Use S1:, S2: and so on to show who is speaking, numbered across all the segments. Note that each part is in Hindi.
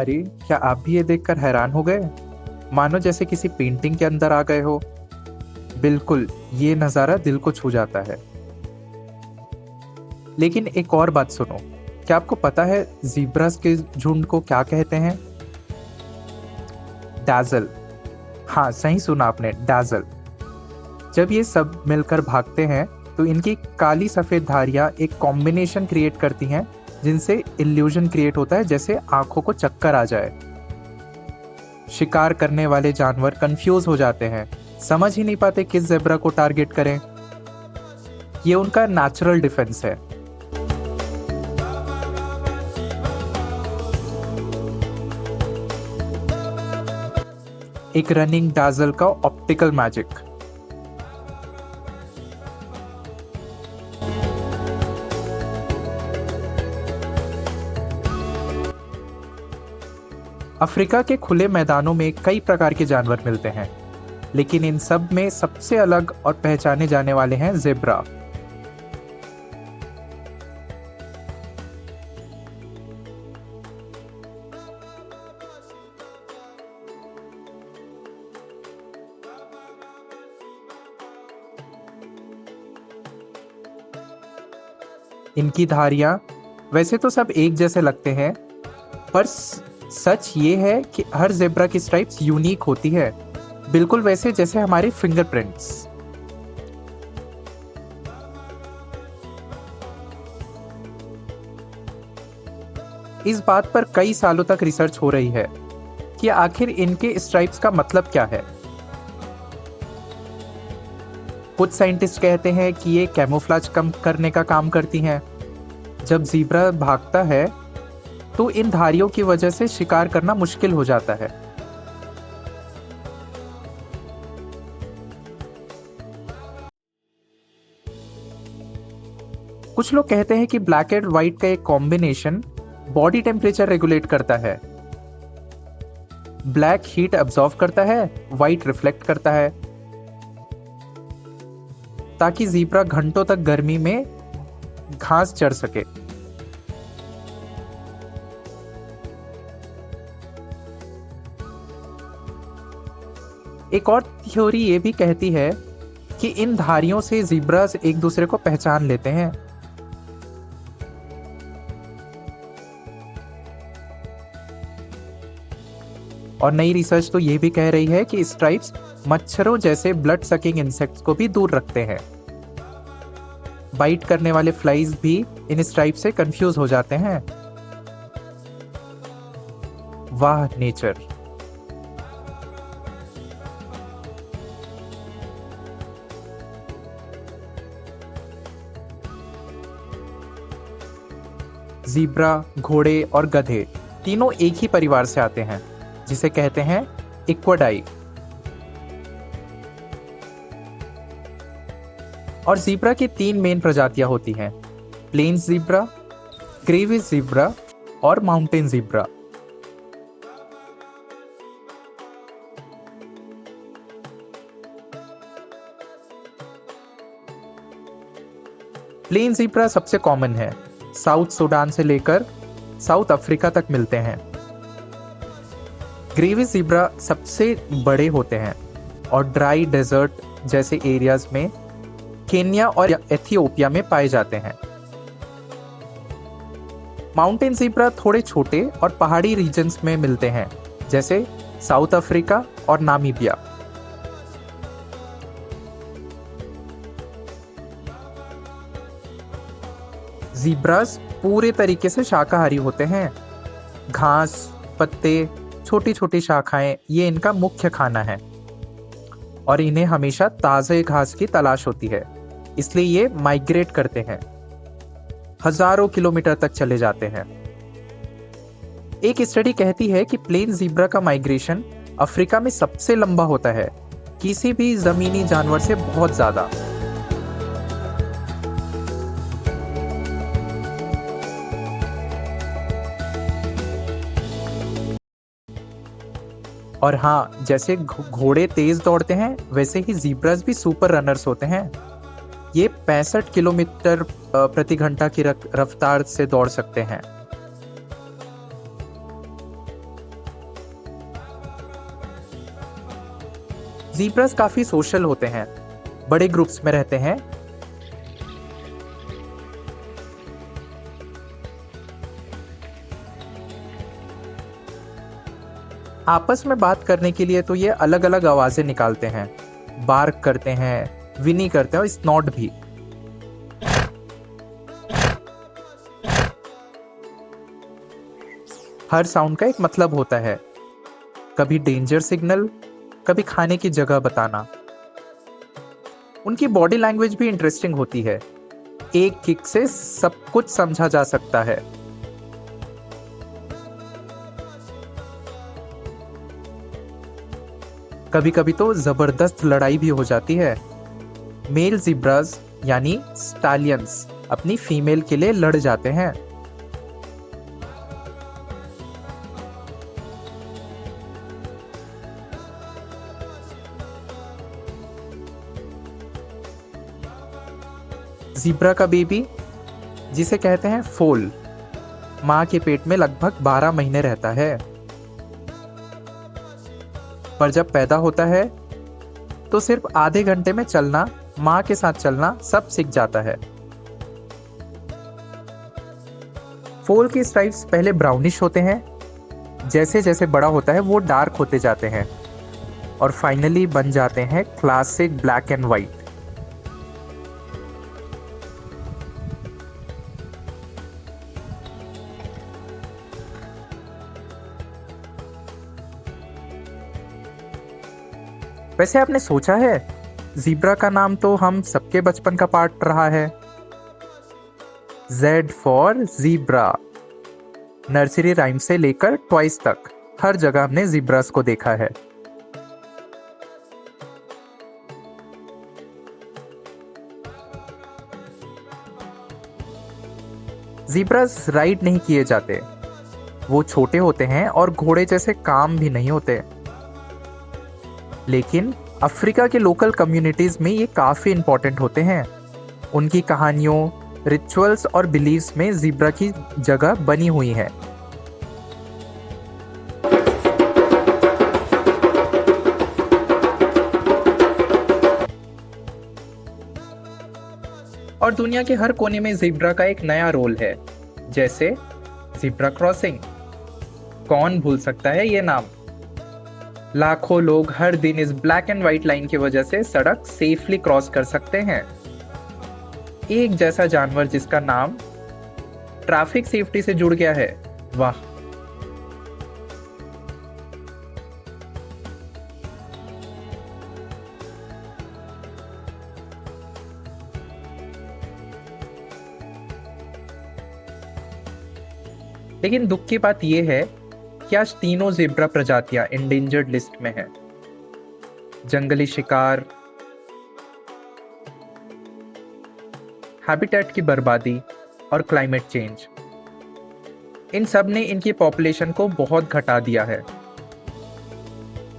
S1: अरे, क्या आप भी ये देखकर हैरान हो गए? मानो जैसे किसी पेंटिंग के अंदर आ गए हो। बिल्कुल, ये नज़ारा दिल को छू जाता है। लेकिन एक और बात सुनो, क्या आपको पता है ज़ीब्रास के झुंड को क्या कहते हैं? डैज़ल। हाँ, सही सुना आपने, डैज़ल। जब ये सब मिलकर भागते हैं तो इनकी काली सफ़ेद धारियाँ एक कॉम्बिनेशन क्रिएट करती हैं, जिनसे इल्यूजन क्रिएट होता है जैसे आंखों को चक्कर आ जाए। शिकार करने वाले जानवर कंफ्यूज हो जाते हैं, समझ ही नहीं पाते किस ज़ेब्रा को टारगेट करें। ये उनका नेचुरल डिफेंस है। एक रनिंग डाजल का ऑप्टिकल मैजिक। अफ्रीका के खुले मैदानों में कई प्रकार के जानवर मिलते हैं, लेकिन इन सब में सबसे अलग और पहचाने जाने वाले हैं ज़ेब्रा। इनकी धारियां वैसे तो सब एक जैसे लगते हैं, पर सच ये है कि हर ज़ेब्रा की स्ट्राइप्स यूनिक होती है, बिल्कुल वैसे जैसे हमारे फिंगरप्रिंट्स। इस बात पर कई सालों तक रिसर्च हो रही है कि आखिर इनके स्ट्राइप्स का मतलब क्या है। कुछ साइंटिस्ट कहते हैं कि ये कैमोफ्लेज कम करने का काम करती हैं। जब ज़ीब्रा भागता है तो इन धारियों की वजह से शिकार करना मुश्किल हो जाता है। कुछ लोग कहते हैं कि ब्लैक एंड व्हाइट का एक कॉम्बिनेशन बॉडी टेम्परेचर रेगुलेट करता है। ब्लैक हीट अब्सॉर्ब करता है, व्हाइट रिफ्लेक्ट करता है, ताकि ज़ीब्रा घंटों तक गर्मी में घास चर सके। एक और थ्योरी ये भी कहती है कि इन धारियों से ज़ीब्रास एक दूसरे को पहचान लेते हैं। और नई रिसर्च तो ये भी कह रही है कि स्ट्राइप्स मच्छरों जैसे ब्लड सकिंग इंसेक्ट्स को भी दूर रखते हैं। बाइट करने वाले फ्लाइज भी इन स्ट्राइप से कंफ्यूज हो जाते हैं। वाह नेचर! ज़ीब्रा, घोड़े और गधे तीनों एक ही परिवार से आते हैं, जिसे कहते हैं इक्वाडाई। और ज़ीब्रा की 3 मेन प्रजातियां होती हैं: प्लेन्स ज़ीब्रा, ग्रेविस ज़ीब्रा और माउंटेन ज़ीब्रा। प्लेन ज़ीब्रा सबसे कॉमन है, साउथ सूडान से लेकर साउथ अफ्रीका तक मिलते हैं। ग्रेविस ज़ीब्रा सबसे बड़े होते हैं और ड्राई डेजर्ट जैसे एरियाज में केन्या और एथियोपिया में पाए जाते हैं। माउंटेन ज़ीब्रा थोड़े छोटे और पहाड़ी रीजन्स में मिलते हैं, जैसे साउथ अफ्रीका और नामीबिया। ज़ीब्रास पूरे तरीके से शाकाहारी होते हैं। घास, पत्ते, छोटी छोटी शाखाएं ये इनका मुख्य खाना है और इन्हें हमेशा ताज़े घास की तलाश होती है, इसलिए ये माइग्रेट करते हैं, हजारों किलोमीटर तक चले जाते हैं। एक स्टडी कहती है कि प्लेन ज़ीब्रा का माइग्रेशन अफ्रीका में सबसे लंबा होता है, किसी भी ज़मीनी जानवर से बहुत ज़्यादा। और हाँ, जैसे घोड़े तेज दौड़ते हैं, वैसे ही ज़ीब्रास भी सुपर रनर्स होते हैं। ये 65 किलोमीटर प्रति घंटा की रफ्तार से दौड़ सकते हैं। ज़ीब्रास काफ़ी सोशल होते हैं, बड़े ग्रुप्स में रहते हैं। आपस में बात करने के लिए तो ये अलग-अलग आवाज़ें निकालते हैं, बार्क करते हैं, व्हिनी करते हैं और स्नॉट भी। हर साउंड का एक मतलब होता है, कभी डेंजर सिग्नल, कभी खाने की जगह बताना। उनकी बॉडी लैंग्वेज भी इंटरेस्टिंग होती है, एक किक से सब कुछ समझा जा सकता है। कभी कभी तो जबरदस्त लड़ाई भी हो जाती है। मेल ज़ीब्रास यानी स्टालियंस अपनी फीमेल के लिए लड़ जाते हैं। ज़ीब्रा का बेबी, जिसे कहते हैं फोल, माँ के पेट में लगभग 12 महीने रहता है। पर जब पैदा होता है तो सिर्फ आधे घंटे में चलना, माँ के साथ चलना सब सीख जाता है। फोल के स्ट्राइप्स पहले ब्राउनिश होते हैं, जैसे जैसे बड़ा होता है वो डार्क होते जाते हैं और फाइनली बन जाते हैं क्लासिक ब्लैक एंड वाइट। वैसे आपने सोचा है, ज़ीब्रा का नाम तो हम सबके बचपन का पार्ट रहा है। Z for zebra. Nursery rhyme से लेकर टॉयज तक हर जगह हमने ज़ीब्रास को देखा है। ज़ीब्रास राइड नहीं किए जाते, वो छोटे होते हैं और घोड़े जैसे काम भी नहीं होते। लेकिन अफ्रीका के लोकल कम्युनिटीज में ये काफ़ी इंपॉर्टेंट होते हैं। उनकी कहानियों, रिचुअल्स और बिलीव्स में ज़ीब्रा की जगह बनी हुई है। और दुनिया के हर कोने में ज़ीब्रा का एक नया रोल है, जैसे ज़ीब्रा क्रॉसिंग। कौन भूल सकता है ये नाम। लाखों लोग हर दिन इस ब्लैक एंड व्हाइट लाइन की वजह से सड़क सेफली क्रॉस कर सकते हैं। एक जैसा जानवर जिसका नाम ट्रैफिक सेफ्टी से जुड़ गया है। वाह। लेकिन दुख की बात यह है कि आज तीनों ज़ेब्रा प्रजातियां इंडेंजर्ड लिस्ट में हैं। जंगली शिकार, हैबिटेट की बर्बादी और क्लाइमेट चेंज, इन सब ने इनकी पॉपुलेशन को बहुत घटा दिया है।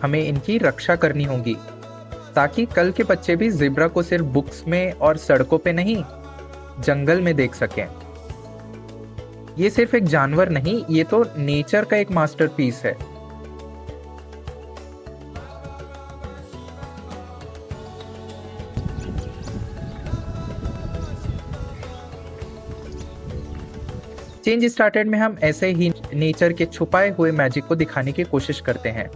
S1: हमें इनकी रक्षा करनी होगी ताकि कल के बच्चे भी ज़ेब्रा को सिर्फ बुक्स में और सड़कों पे नहीं, जंगल में देख सकें। ये सिर्फ एक जानवर नहीं, ये तो नेचर का एक मास्टरपीस है। चेंज स्टार्टेड में हम ऐसे ही नेचर के छुपाए हुए मैजिक को दिखाने की कोशिश करते हैं।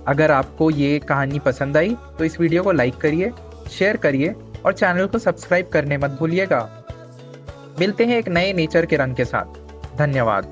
S1: अगर आपको ये कहानी पसंद आई तो इस वीडियो को लाइक करिए, शेयर करिए और चैनल को सब्सक्राइब करने मत भूलिएगा। मिलते हैं एक नए नेचर के रंग के साथ। धन्यवाद।